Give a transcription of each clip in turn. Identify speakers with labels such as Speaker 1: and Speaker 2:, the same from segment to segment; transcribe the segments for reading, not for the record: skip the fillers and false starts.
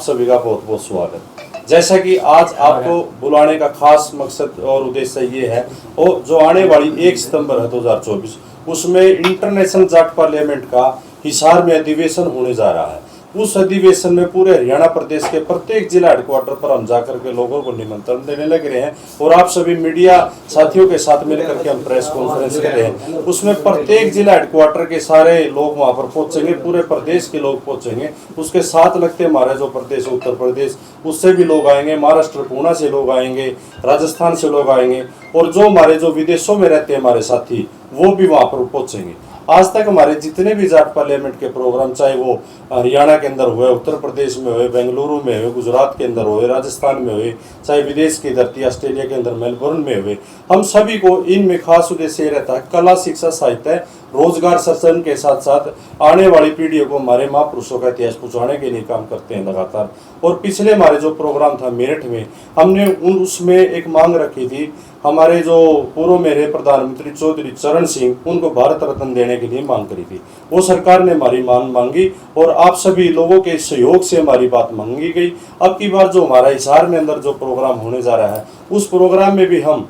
Speaker 1: सभी का बहुत बहुत स्वागत। जैसा कि आज आपको बुलाने का खास मकसद और उद्देश्य ये है, और जो आने वाली 1 सितंबर है 2024, उसमें इंटरनेशनल जाट पार्लियामेंट का हिसार में अधिवेशन होने जा रहा है। उस अधिवेशन में पूरे हरियाणा प्रदेश के प्रत्येक जिला हेडक्वार्टर पर हम जाकर के लोगों को निमंत्रण देने लग रहे हैं, और आप सभी मीडिया साथियों के साथ मिलकर के हम प्रेस कॉन्फ्रेंस कर रहे हैं। उसमें प्रत्येक जिला हेडक्वार्टर के सारे लोग वहां पर पहुंचेंगे, पूरे प्रदेश के लोग पहुंचेंगे। उसके साथ लगते हमारे जो प्रदेश उत्तर प्रदेश, उससे भी लोग आएंगे, महाराष्ट्र पूना से लोग आएंगे, राजस्थान से लोग आएंगे, और जो हमारे जो विदेशों में रहते हैं हमारे साथी, वो भी वहां पर पहुंचेंगे। आज तक हमारे जितने भी जाट पार्लियामेंट के प्रोग्राम, चाहे वो हरियाणा के अंदर हुए, उत्तर प्रदेश में हुए, बेंगलुरु में हुए, गुजरात के अंदर हुए, राजस्थान में हुए, चाहे विदेश की धरती ऑस्ट्रेलिया के अंदर मेलबोर्न में हुए, हम सभी को इनमें खास उद्देश्य रहता है कला, शिक्षा, साहित्य, रोजगार सृजन के साथ साथ आने वाली पीढ़ियों को हमारे महापुरुषों का इतिहास पहुंचाने के लिए काम करते हैं लगातार। और पिछले हमारे जो प्रोग्राम था मेरठ में, हमने उसमें एक मांग रखी थी, हमारे जो पूर्व मेरे प्रधानमंत्री चौधरी चरण सिंह, उनको भारत रत्न देने के लिए मांग करी थी। वो सरकार ने हमारी मांग मांगी और आप सभी लोगों के सहयोग से हमारी बात मांगी गई। अब की बार जो हमारा हिसार में अंदर जो प्रोग्राम होने जा रहा है, उस प्रोग्राम में भी हम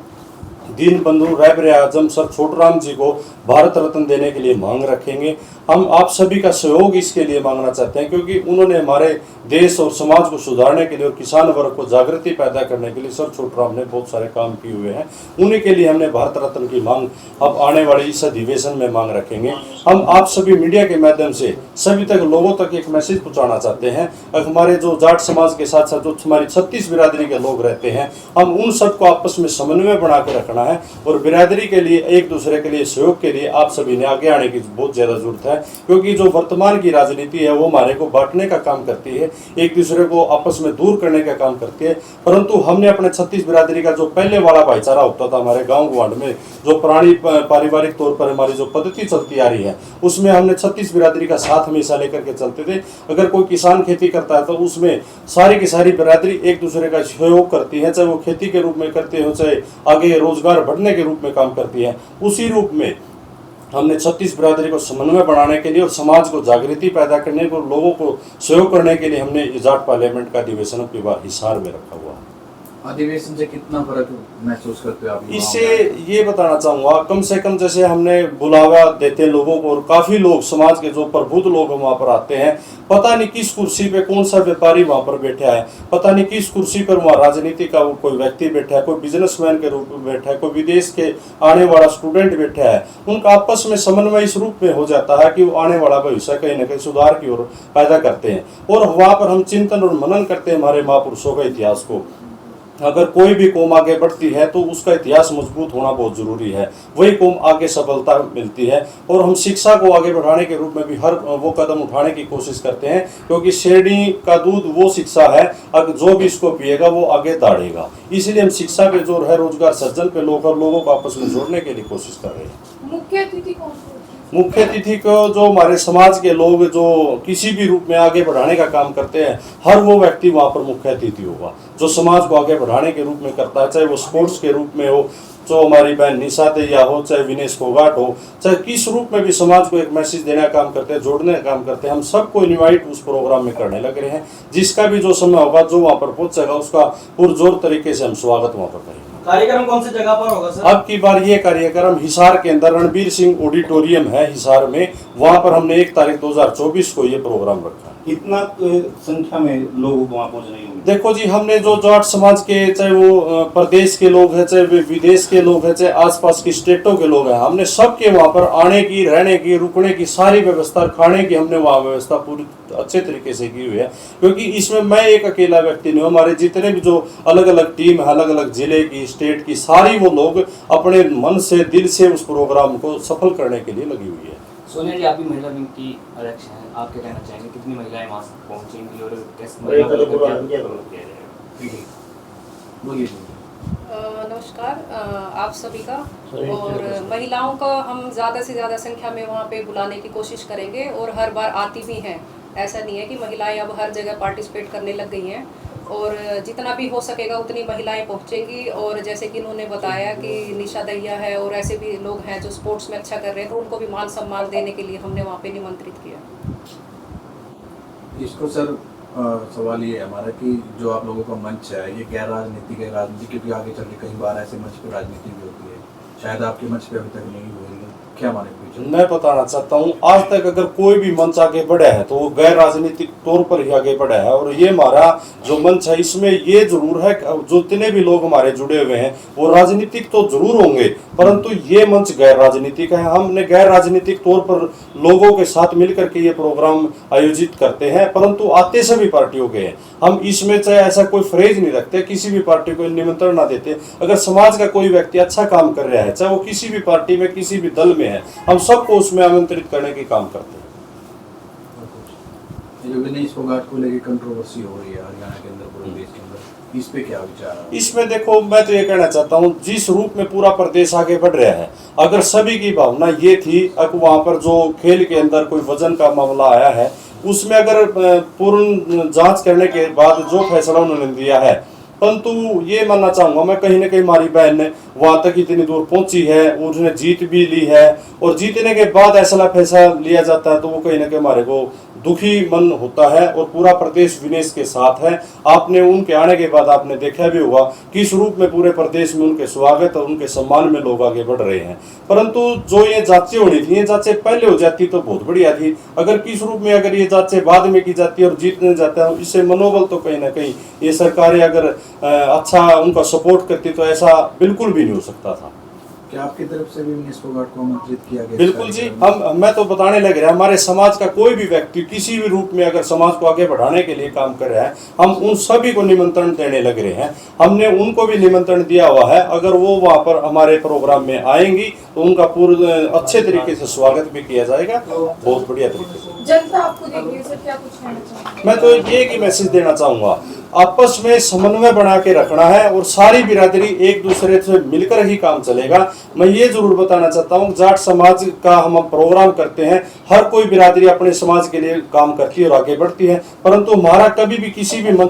Speaker 1: दीनबंधु रहबर आजम सर छोटूराम जी को भारत रत्न देने के लिए मांग रखेंगे। हम आप सभी का सहयोग इसके लिए मांगना चाहते हैं, क्योंकि उन्होंने हमारे देश और समाज को सुधारने के लिए और किसान वर्ग को जागृति पैदा करने के लिए सर छोटूराम ने बहुत सारे काम किए हुए हैं। उन्हीं के लिए हमने भारत रत्न की मांग अब आने वाले इस अधिवेशन में मांग रखेंगे। हम आप सभी मीडिया के माध्यम से सभी तक लोगों तक एक मैसेज पहुंचाना चाहते हैं। हमारे जो जाट समाज के साथ साथ जो हमारी 36 बिरादरी के लोग रहते हैं, हम उन सबको आपस में समन्वय बना के रखना है, और बिरादरी के लिए एक दूसरे के लिए सहयोग के लिए आप सभी ने आगे आने की बहुत ज्यादा जरूरत है। क्योंकि जो वर्तमान की राजनीति है वो हमारे को बांटने का काम करती है, एक दूसरे को आपस में दूर करने का काम करती है। परंतु हमने अपने 36 बिरादरी का जो पहले वाला भाईचारा होता था हमारे गांव गवांड में, जो पुरानी पारिवारिक तौर पर हमारी जो पद्धति चलती आ रही है, उसमें हमने 36 बिरादरी का साथ हमेशा लेकर के चलते थे। अगर कोई किसान खेती करता है तो उसमें सारी की सारी बिरादरी एक दूसरे का सहयोग करती है, चाहे वो खेती के रूप में करते हो, चाहे आगे रोजगार बढ़ने के रूप में काम करती है। उसी रूप में हमने 36 बिरादरी को समन्वय बढ़ाने के लिए और समाज को जागृति पैदा करने को, लोगों को सहयोग करने के लिए हमने जाट पार्लियामेंट का अधिवेशन की बार हिसार में रखा हुआ है।
Speaker 2: अधिवेशन से कितना फर्क महसूस करते हो आप?
Speaker 1: इससे ये बताना चाहूंगा, कम से कम जैसे हमने बुलावा देते लोगों को, और काफी लोग समाज के जो प्रबुद्ध लोग वहां पर आते हैं। पता नहीं किस कुर्सी पे कौन सा व्यापारी वहां पर बैठा है, पता नहीं किस कुर्सी पर वहां राजनीति का कोई व्यक्ति बैठा है, कोई बिजनेसमैन के रूप में बैठा है, कोई विदेश के आने वाला स्टूडेंट बैठा है। उनका आपस में समन्वय इस रूप में हो जाता है कि वो आने वाला भविष्य कहीं ना कहीं सुधार की ओर पैदा करते हैं, और वहां पर हम चिंतन और मनन करते हैं हमारे महापुरुषों के इतिहास को। अगर कोई भी कौम आगे बढ़ती है तो उसका इतिहास मजबूत होना बहुत जरूरी है, वही कौम आगे सफलता मिलती है। और हम शिक्षा को आगे बढ़ाने के रूप में भी हर वो कदम उठाने की कोशिश करते हैं, क्योंकि शेरनी का दूध वो शिक्षा है, अगर जो भी इसको पिएगा वो आगे दौड़ेगा। इसलिए हम शिक्षा पे जोर है, रोजगार सृजन पे लोगों को आपस में जोड़ने के लिए कोशिश कर रहे हैं।
Speaker 3: मुख्य अतिथि कौन?
Speaker 1: मुख्य अतिथि को जो हमारे समाज के लोग जो किसी भी रूप में आगे बढ़ाने का काम करते हैं, हर वो व्यक्ति वहाँ पर मुख्य अतिथि होगा जो समाज को आगे बढ़ाने के रूप में करता है, चाहे वो स्पोर्ट्स के रूप में हो, जो हमारी बहन निशा दैया हो, चाहे विनेश फोगाट हो, चाहे किस रूप में भी समाज को एक मैसेज देने का काम करते हैं, जोड़ने का काम करते हैं। हम सबको इनवाइट उस प्रोग्राम में करने लग रहे हैं। जिसका भी जो समय होगा, जो वहाँ पर पहुंचेगा, उसका पुरजोर तरीके से हम स्वागत वहाँ पर करेंगे।
Speaker 4: कार्यक्रम कौन सी जगह पर होगा सर?
Speaker 1: अब की बार ये कार्यक्रम हिसार के अंदर रणबीर सिंह ऑडिटोरियम है हिसार में, वहाँ पर हमने 1 तारीख 2024 को ये प्रोग्राम रखा।
Speaker 5: कितना संख्या में लोग वहाँ पहुँचने होंगे?
Speaker 1: देखो जी, हमने जो जाट समाज के, चाहे वो प्रदेश के लोग हैं, चाहे विदेश के लोग हैं, चाहे आसपास की स्टेटों के लोग हैं, हमने सबके वहाँ पर आने की, रहने की, रुकने की सारी व्यवस्था, खाने की हमने वहाँ व्यवस्था पूरी अच्छे तरीके से की हुई है। क्योंकि इसमें मैं एक अकेला व्यक्ति नहीं हूँ, हमारे जितने भी जो अलग अलग टीम है, अलग अलग जिले की, स्टेट की, सारी वो लोग अपने मन से, दिल से उस प्रोग्राम को सफल करने के लिए लगी हुई है।
Speaker 4: सोनिया जी, आप भी महिला विंग की अध्यक्ष हैं, आप क्या कहना चाहेंगे? कितनी महिलाएं वहाँ पहुँचेंगी और कैसे महिलाओं को क्या किया जाएगा?
Speaker 3: नमस्कार आप सभी का। और महिलाओं का हम ज़्यादा से ज़्यादा संख्या में वहाँ पे बुलाने की कोशिश करेंगे, और हर बार आती भी हैं। ऐसा नहीं है कि महिलाएं अब हर जगह पार्टिसिपेट करने लग गई हैं, और जितना भी हो सकेगा उतनी महिलाएं पहुंचेंगी। और जैसे कि इन्होंने बताया कि निशा दैया है और ऐसे भी लोग हैं जो स्पोर्ट्स में अच्छा कर रहे हैं, तो उनको भी मान सम्मान देने के लिए हमने वहाँ पे निमंत्रित किया।
Speaker 2: इसको सर सवाल ये है हमारा कि जो आप लोगों का मंच है ये गैर राजनीतिक है, राजनीति क्योंकि आगे चल के कई बार ऐसे मंच पे राजनीति भी होती है, शायद आपके मंच पे अभी तक नहीं हुई है, क्या माने फ्यूचर?
Speaker 1: मैं बताना चाहता हूँ, आज तक अगर कोई भी मंच आगे बढ़ा है तो वो गैर राजनीतिक तौर पर ही आगे बढ़ा है। और ये हमारा जो मंच है इसमें ये जरूर है कि जो जितने भी लोग हमारे जुड़े हुए हैं वो राजनीतिक तो जरूर होंगे, परंतु ये मंच गैर राजनीतिक है। हमने गैर राजनीतिक तौर पर लोगों के साथ मिलकर के ये प्रोग्राम आयोजित करते हैं, परंतु आते सभी पार्टियों के हैं। हम इसमें चाहे ऐसा कोई फ्रेज नहीं रखते, किसी भी पार्टी को निमंत्रण ना देते। अगर समाज का कोई व्यक्ति अच्छा काम कर रहा है, चाहे वो किसी भी पार्टी में किसी भी दल में है, हम सबको उसमें आमंत्रित करने की काम करते हैं।
Speaker 2: ये जो विनेश फोगाट को लेके कंट्रोवर्सी हो रही है हरियाणा के अंदर, पूरे देश के अंदर, इस पे क्या विचार है?
Speaker 1: इसमें देखो, मैं तो ये कहना चाहता हूँ, जिस रूप में पूरा प्रदेश आगे बढ़ रहा है, अगर सभी की भावना ये थी, अब वहाँ पर जो खेल के अंदर कोई वजन का मामला आया है उसमें अगर पूर्ण जांच करने के बाद जो फैसला उन्होंने दिया है, परंतु ये मानना चाहूंगा मैं, कहीं ना कहीं हमारी बहन ने वहां तक इतनी दूर पहुंची है, उसने जीत भी ली है, और जीतने के बाद ऐसा फैसला लिया जाता है तो वो कहीं ना कहीं हमारे को दुखी मन होता है। और पूरा प्रदेश विनेश के साथ है। आपने उनके आने के बाद आपने देखा भी होगा किस रूप में पूरे प्रदेश में उनके स्वागत और उनके सम्मान में लोग आगे बढ़ रहे हैं। परंतु जो ये जांचें होनी थी, ये जांचें पहले हो जाती तो बहुत बढ़िया थी। अगर किस रूप में अगर ये जांचें बाद में की जाती और जीतने जाता है, इससे मनोबल तो कहीं ना कहीं ये सरकारें अगर अच्छा उनका सपोर्ट करती तो ऐसा बिल्कुल भी नहीं हो सकता था।
Speaker 2: क्या आपकी तरफ से भी विनेश फोगाट को आमंत्रित किया गया?
Speaker 1: बिल्कुल जी, मैं तो बताने लग रहा, हमारे समाज का कोई भी व्यक्ति किसी भी रूप में अगर समाज को आगे बढ़ाने के लिए काम कर रहा है, हम उन सभी को निमंत्रण देने लग रहे हैं। हमने उनको भी निमंत्रण दिया हुआ है, अगर वो वहाँ पर हमारे प्रोग्राम में आएंगी तो उनका पूरे अच्छे तरीके से स्वागत भी किया जाएगा, बहुत बढ़िया तरीके से।
Speaker 6: जनता आपको देख रही है सर, क्या कुछ कहना चाहेंगे?
Speaker 1: मैं तो ये ही मैसेज देना चाहूंगा, आपस में समन्वय बना के रखना है और सारी बिरादरी एक दूसरे से मिलकर ही काम चलेगा। मैं ये जरूर बताना चाहता हूँ, जाट समाज का हम प्रोग्राम करते हैं, हर कोई बिरादरी अपने समाज के लिए काम करती है और आगे बढ़ती है, परंतु हमारा कभी भी किसी भी मंच